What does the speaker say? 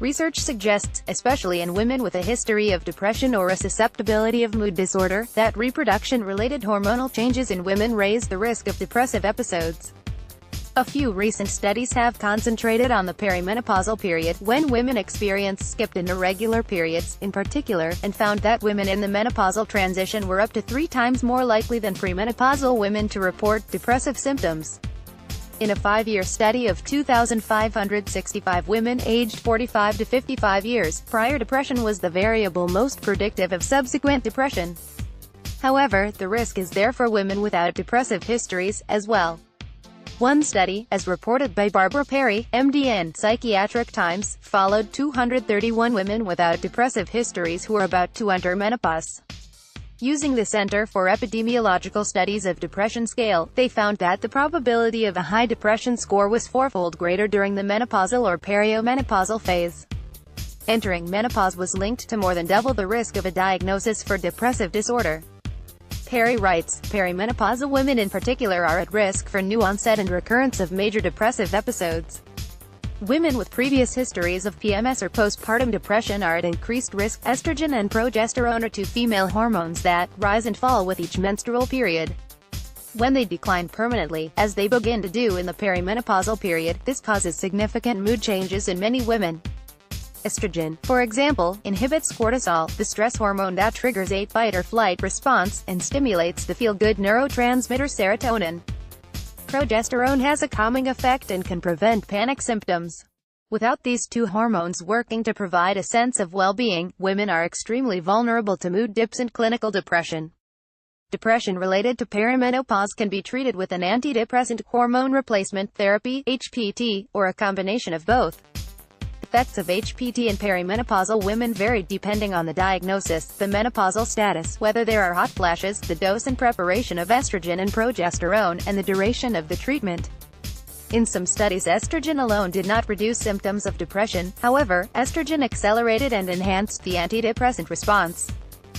Research suggests, especially in women with a history of depression or a susceptibility of mood disorder, that reproduction-related hormonal changes in women raise the risk of depressive episodes. A few recent studies have concentrated on the perimenopausal period, when women experience skipped and irregular periods, in particular, and found that women in the menopausal transition were up to 3 times more likely than premenopausal women to report depressive symptoms. In a 5-year study of 2,565 women aged 45 to 55 years, prior depression was the variable most predictive of subsequent depression. However, the risk is there for women without depressive histories, as well. One study, as reported by Barbara Perry, MD in Psychiatric Times, followed 231 women without depressive histories who were about to enter menopause. Using the Center for Epidemiological Studies of Depression scale, they found that the probability of a high depression score was 4-fold greater during the menopausal or perimenopausal phase. Entering menopause was linked to more than double the risk of a diagnosis for depressive disorder. Perry writes, perimenopausal women in particular are at risk for new onset and recurrence of major depressive episodes. Women with previous histories of PMS or postpartum depression are at increased risk. Estrogen and progesterone are 2 female hormones that rise and fall with each menstrual period. When they decline permanently, as they begin to do in the perimenopausal period, this causes significant mood changes in many women. Estrogen, for example, inhibits cortisol, the stress hormone that triggers a fight-or-flight response, and stimulates the feel-good neurotransmitter serotonin. Progesterone has a calming effect and can prevent panic symptoms. Without these 2 hormones working to provide a sense of well-being, women are extremely vulnerable to mood dips and clinical depression. Depression related to perimenopause can be treated with an antidepressant, hormone replacement therapy, HPT, or a combination of both. Effects of HPT in perimenopausal women vary depending on the diagnosis, the menopausal status, whether there are hot flashes, the dose and preparation of estrogen and progesterone, and the duration of the treatment. In some studies, estrogen alone did not reduce symptoms of depression. However, estrogen accelerated and enhanced the antidepressant response.